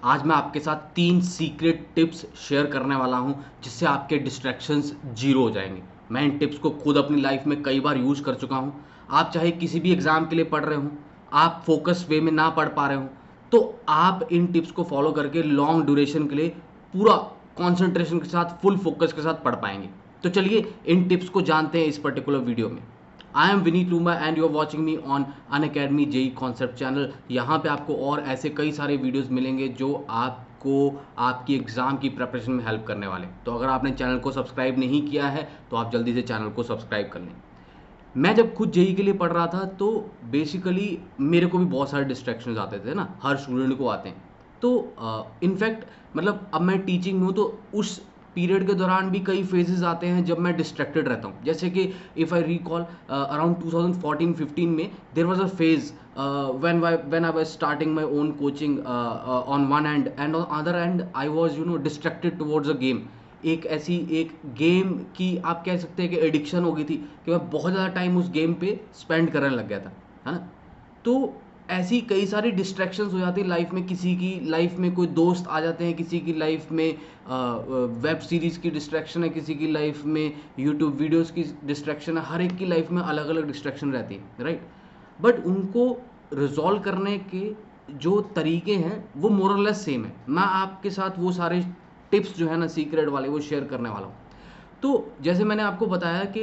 आज मैं आपके साथ 3 सीक्रेट टिप्स शेयर करने वाला हूं जिससे आपके डिस्ट्रैक्शंस जीरो हो जाएंगे। मैं इन टिप्स को खुद अपनी लाइफ में कई बार यूज़ कर चुका हूं। आप चाहे किसी भी एग्ज़ाम के लिए पढ़ रहे हो, आप फोकस वे में ना पढ़ पा रहे हो, तो आप इन टिप्स को फॉलो करके लॉन्ग ड्यूरेशन के लिए पूरा कॉन्सेंट्रेशन के साथ, फुल फोकस के साथ पढ़ पाएंगे। तो चलिए इन टिप्स को जानते हैं इस पर्टिकुलर वीडियो में। I am Vineet Loomba and you are watching me on Unacademy JE concept channel. यहाँ पे आपको और ऐसे कई सारे वीडियोस मिलेंगे जो आपको आपकी एग्ज़ाम की प्रिपरेशन में हेल्प करने वाले। तो अगर आपने चैनल को सब्सक्राइब नहीं किया है तो आप जल्दी से चैनल को सब्सक्राइब कर लें। मैं जब खुद जेई के लिए पढ़ रहा था तो बेसिकली मेरे को भी बहुत सारे डिस्ट्रैक्शंस आते थे ना, हर स्टूडेंट को आते हैं। तो इनफैक्ट मतलब अब मैं टीचिंग में हूँ तो उस पीरियड के दौरान भी कई फेजेस आते हैं जब मैं डिस्ट्रैक्टेड रहता हूँ। जैसे कि इफ़ आई रिकॉल अराउंड 2014-15 में there was a phase when I was starting my own coaching on one end, and on other end I was distracted towards a game। एक गेम की आप कह सकते हैं कि एडिक्शन हो गई थी कि मैं बहुत ज़्यादा टाइम उस गेम पे स्पेंड करने लग गया था, है ना। तो ऐसी कई सारी डिस्ट्रैक्शंस हो जाती है लाइफ में। किसी की लाइफ में कोई दोस्त आ जाते हैं, किसी की लाइफ में वेब सीरीज़ की डिस्ट्रैक्शन है, किसी की लाइफ में यूट्यूब वीडियोस की डिस्ट्रैक्शन है। हर एक की लाइफ में अलग अलग डिस्ट्रैक्शन रहती है, राइट। बट उनको रिजॉल्व करने के जो तरीके हैं वो मोरलेस सेम है। मैं आपके साथ वो सारे टिप्स जो है ना सीक्रेट वाले वो शेयर करने वाला हूँ। तो जैसे मैंने आपको बताया कि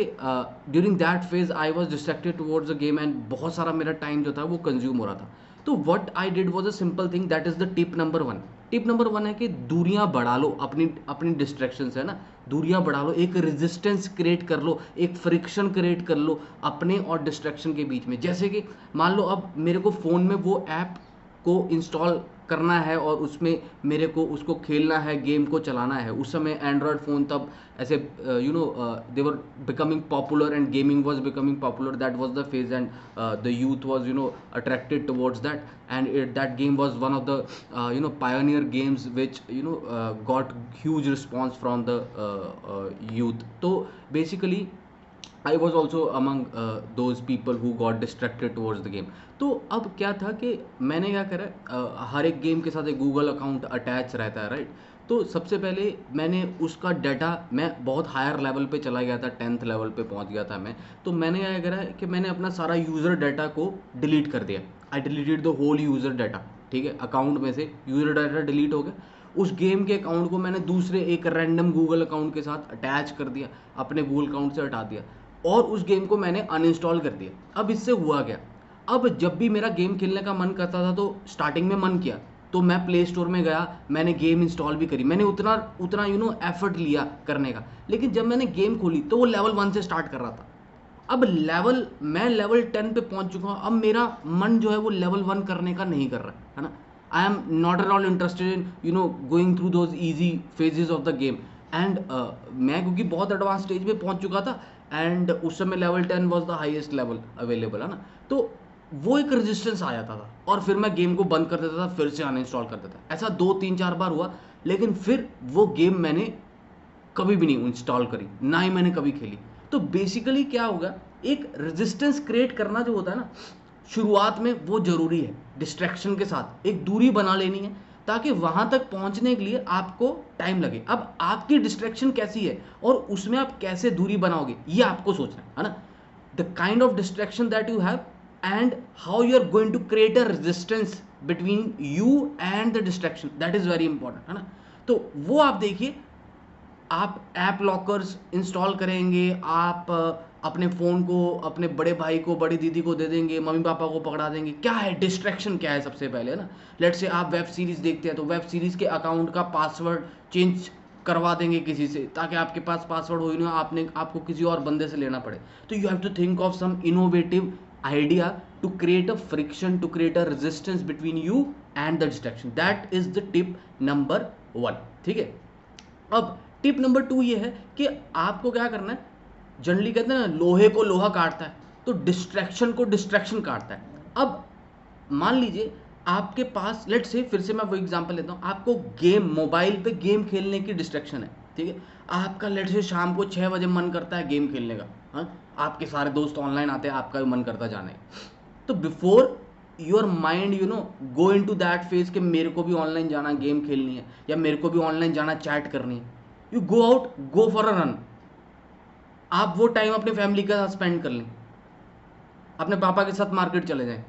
during that phase I was distracted towards the game and बहुत सारा मेरा टाइम जो था वो कंज्यूम हो रहा था। तो what I did was a simple thing, that is the tip number 1। Tip number 1 है कि दूरियां बढ़ा लो अपनी अपनी डिस्ट्रैक्शन है ना। दूरियां बढ़ा लो, एक रेजिस्टेंस क्रिएट कर लो, एक फ्रिक्शन क्रिएट कर लो अपने और डिस्ट्रैक्शन के बीच में। जैसे कि मान लो अब मेरे को फ़ोन में वो ऐप को इंस्टॉल करना है और उसमें मेरे को उसको खेलना है, गेम को चलाना है। उस समय एंड्रॉयड फ़ोन तब ऐसे they were becoming popular and gaming was becoming popular. That was the phase and the youth was attracted towards that, and that game was one of the pioneer games which got huge response from the youth। तो basically I was also among those people who got distracted towards the game. तो अब क्या था कि मैंने क्या करा, हर एक गेम के साथ एक गूगल अकाउंट अटैच रहता है, राइट। तो सबसे पहले मैंने उसका डाटा, मैं बहुत हायर लेवल पे चला गया था, 10th लेवल पे पहुंच गया था मैं। तो मैंने क्या करा कि मैंने अपना सारा यूज़र डाटा को डिलीट कर दिया। I deleted the whole user data, ठीक है। अकाउंट में से यूज़र डाटा डिलीट हो गया। उस गेम के अकाउंट को मैंने दूसरे एक रैंडम गूगल अकाउंट के साथ अटैच कर दिया, अपने गूगल अकाउंट से हटा दिया और उस गेम को मैंने अनइंस्टॉल कर दिया। अब इससे हुआ क्या, अब जब भी मेरा गेम खेलने का मन करता था तो स्टार्टिंग में मन किया तो मैं प्ले स्टोर में गया, मैंने गेम इंस्टॉल भी करी, मैंने उतना उतना एफर्ट लिया करने का। लेकिन जब मैंने गेम खोली तो वो लेवल 1 से स्टार्ट कर रहा था। अब मैं लेवल 10 पे पहुंच चुका हूँ। अब मेरा मन जो है वो लेवल 1 करने का नहीं कर रहा है ना। I am not at all interested in going through those easy phases of the game. And मैं क्योंकि बहुत एडवांस स्टेज पे पहुंच चुका था एंड उस समय level 10 was the highest level available, है ना। तो वो एक रेजिस्टेंस आ जाता था और फिर मैं गेम को बंद कर देता था, फिर से अनइंस्टॉल कर देता था। ऐसा 2-3-4 बार हुआ, लेकिन फिर वो गेम मैंने कभी भी नहीं इंस्टॉल करी, ना ही मैंने कभी खेली। तो बेसिकली क्या होगा, एक रेजिस्टेंस क्रिएट करना जो होता है ना शुरुआत में, वो जरूरी है। डिस्ट्रैक्शन के साथ एक दूरी बना लेनी है ताकि वहां तक पहुंचने के लिए आपको टाइम लगे। अब आपकी डिस्ट्रैक्शन कैसी है और उसमें आप कैसे दूरी बनाओगे ये आपको सोचना है ना। The kind of distraction that you have and how you are going to create a resistance between you and the distraction, that is very important, है ना। तो वो आप देखिए, आप ऐप लॉकर्स इंस्टॉल करेंगे, आप अपने फ़ोन को अपने बड़े भाई को, बड़ी दीदी को दे देंगे, मम्मी पापा को पकड़ा देंगे। क्या है डिस्ट्रैक्शन, क्या है सबसे पहले, ना। लेट्स से आप वेब सीरीज़ देखते हैं तो वेब सीरीज़ के अकाउंट का पासवर्ड चेंज करवा देंगे किसी से ताकि आपके पास पासवर्ड हो ही ना, आपको किसी और बंदे से लेना पड़े। तो you have to think of some innovative idea to create a friction, to create a resistance between you and the distraction. That is the tip number 1, ठीक है। अब टिप नंबर 2 ये है कि आपको क्या करना है, जनरली कहते हैं ना लोहे को लोहा काटता है, तो डिस्ट्रैक्शन को डिस्ट्रैक्शन काटता है। अब मान लीजिए आपके पास, लेट से, फिर से मैं वो एग्जांपल लेता हूँ, आपको गेम, मोबाइल पे गेम खेलने की डिस्ट्रैक्शन है, ठीक है। आपका लेट से शाम को 6 बजे मन करता है गेम खेलने का, हाँ, आपके सारे दोस्त ऑनलाइन आते हैं, आपका भी मन करता है जाने का। तो before your mind go into that phase कि मेरे को भी ऑनलाइन जाना गेम खेलनी है, या मेरे को भी ऑनलाइन जाना चैट करनी है, you go out, go for a run. आप वो टाइम अपने फैमिली के साथ स्पेंड कर लें, अपने पापा के साथ मार्केट चले जाएं।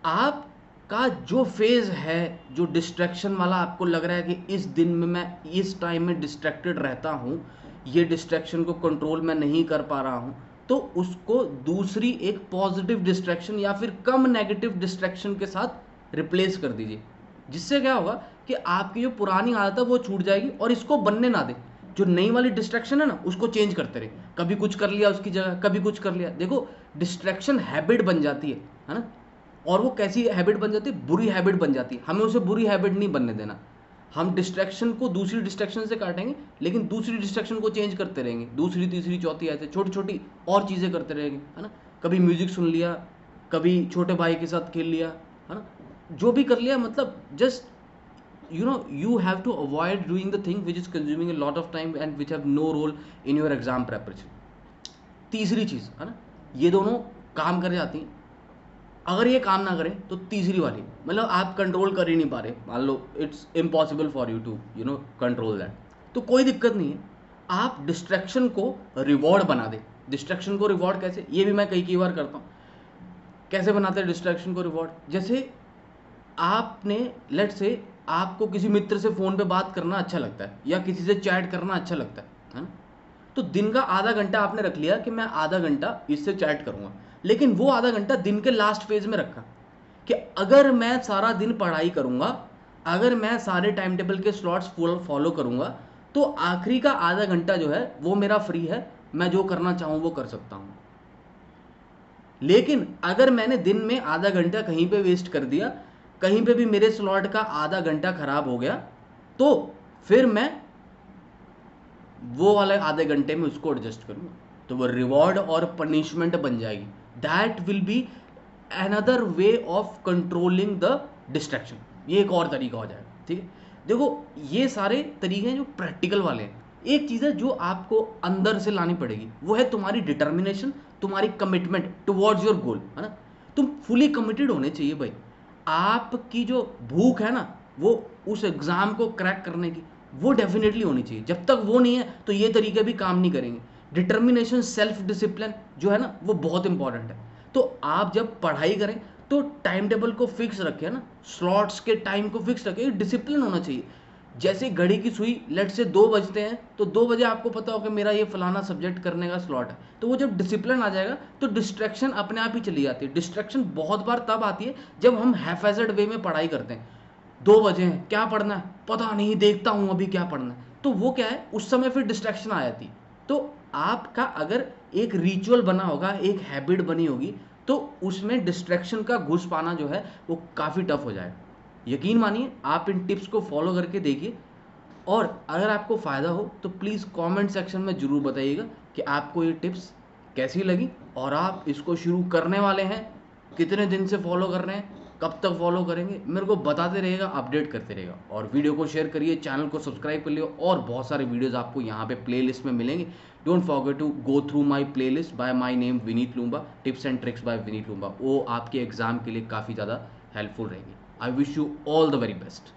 आपका जो फेज है, जो डिस्ट्रैक्शन वाला आपको लग रहा है कि इस दिन में मैं इस टाइम में डिस्ट्रैक्टेड रहता हूँ, ये डिस्ट्रैक्शन को कंट्रोल मैं नहीं कर पा रहा हूँ, तो उसको दूसरी एक पॉजिटिव डिस्ट्रैक्शन या फिर कम नेगेटिव डिस्ट्रैक्शन के साथ रिप्लेस कर दीजिए। जिससे क्या होगा कि आपकी जो पुरानी आदत है वो छूट जाएगी, और इसको बनने ना दे। जो नई वाली डिस्ट्रैक्शन है ना, उसको चेंज करते रहे, कभी कुछ कर लिया उसकी जगह, कभी कुछ कर लिया। देखो, डिस्ट्रैक्शन हैबिट बन जाती है ना। और वो कैसी हैबिट बन जाती है? बुरी हैबिट बन जाती है। हमें उसे बुरी हैबिट नहीं बनने देना। हम डिस्ट्रैक्शन को दूसरी डिस्ट्रैक्शन से काटेंगे, लेकिन दूसरी डिस्ट्रैक्शन को चेंज करते रहेंगे, दूसरी तीसरी चौथी, ऐसे छोटी छोटी और चीज़ें करते रहेंगे, है ना। कभी म्यूजिक सुन लिया, कभी छोटे भाई के साथ खेल लिया, है ना, जो भी कर लिया। मतलब just you have to avoid doing the thing which is consuming a lot of time and which have no role in your exam preparation। तीसरी चीज़ है ना, ये दोनों काम कर जाती हैं। अगर ये काम ना करें तो तीसरी वाली, मतलब आप कंट्रोल कर ही नहीं पा रहे, मान लो it's impossible for you to control that, तो कोई दिक्कत नहीं है। आप डिस्ट्रैक्शन को रिवॉर्ड बना दें। डिस्ट्रैक्शन को रिवॉर्ड कैसे, ये भी मैं कई बार करता हूँ। कैसे बनाते हैं डिस्ट्रैक्शन को रिवॉर्ड? जैसे आपने लेट से आपको किसी मित्र से फ़ोन पे बात करना अच्छा लगता है, या किसी से चैट करना अच्छा लगता है ना, तो दिन का आधा घंटा आपने रख लिया कि मैं आधा घंटा इससे चैट करूँगा। लेकिन वो आधा घंटा दिन के लास्ट फेज में रखा कि अगर मैं सारा दिन पढ़ाई करूँगा, अगर मैं सारे टाइम टेबल के स्लॉट्स फॉलो करूँगा, तो आखिरी का आधा घंटा जो है वो मेरा फ्री है, मैं जो करना चाहूँ वो कर सकता हूँ। लेकिन अगर मैंने दिन में आधा घंटा कहीं पे वेस्ट कर दिया, कहीं पे भी मेरे स्लॉट का आधा घंटा खराब हो गया, तो फिर मैं वो वाले आधे घंटे में उसको एडजस्ट करूँगा। तो वो रिवॉर्ड और पनिशमेंट बन जाएगी। That will be another way of controlling the distraction. ये एक और तरीका हो जाएगा, ठीक है। देखो, ये सारे तरीके हैं जो प्रैक्टिकल वाले हैं। एक चीज़ है जो आपको अंदर से लानी पड़ेगी, वो है तुम्हारी डिटर्मिनेशन, तुम्हारी कमिटमेंट टुवर्ड्स योर गोल, है ना। तुम फुली कमिटेड होने चाहिए भाई। आपकी जो भूख है ना, वो उस एग्ज़ाम को क्रैक करने की, वो डेफिनेटली होनी चाहिए। जब तक वो नहीं है तो ये तरीके भी काम नहीं करेंगे। डिटर्मिनेशन, सेल्फ डिसिप्लिन जो है ना, वो बहुत इंपॉर्टेंट है। तो आप जब पढ़ाई करें तो टाइम टेबल को फिक्स रखें ना, स्लॉट्स के टाइम को फिक्स रखें, डिसिप्लिन होना चाहिए। जैसे घड़ी की सुई लेट से 2 बजते हैं, तो 2 बजे आपको पता हो कि मेरा ये फलाना सब्जेक्ट करने का स्लॉट है, तो वो जब डिसिप्लिन आ जाएगा तो डिस्ट्रैक्शन अपने आप ही चली जाती है। डिस्ट्रैक्शन बहुत बार तब आती है जब हम हैफेजर्ड वे में पढ़ाई करते हैं। 2 बजे हैं, क्या पढ़ना है पता नहीं, देखता हूँ अभी क्या पढ़ना है, तो वो क्या है, उस समय फिर डिस्ट्रैक्शन आ जाती। तो आपका अगर एक रिचुअल बना होगा, एक हैबिट बनी होगी, तो उसमें डिस्ट्रैक्शन का घुस पाना जो है वो काफ़ी टफ हो जाएगा। यकीन मानिए, आप इन टिप्स को फॉलो करके देखिए, और अगर आपको फ़ायदा हो तो प्लीज़ कमेंट सेक्शन में ज़रूर बताइएगा कि आपको ये टिप्स कैसी लगी, और आप इसको शुरू करने वाले हैं, कितने दिन से फॉलो कर रहे हैं, कब तक फॉलो करेंगे, मेरे को बताते रहिएगा, अपडेट करते रहिएगा। और वीडियो को शेयर करिए, चैनल को सब्सक्राइब कर लियो, और बहुत सारे वीडियोज़ आपको यहाँ पे प्लेलिस्ट में मिलेंगे। Don't forget to go through my playlist by my name Vineet Loomba, tips and tricks by Vineet Loomba. वो आपके एग्जाम के लिए काफ़ी ज़्यादा हेल्पफुल रहेगी। I wish you all the very best.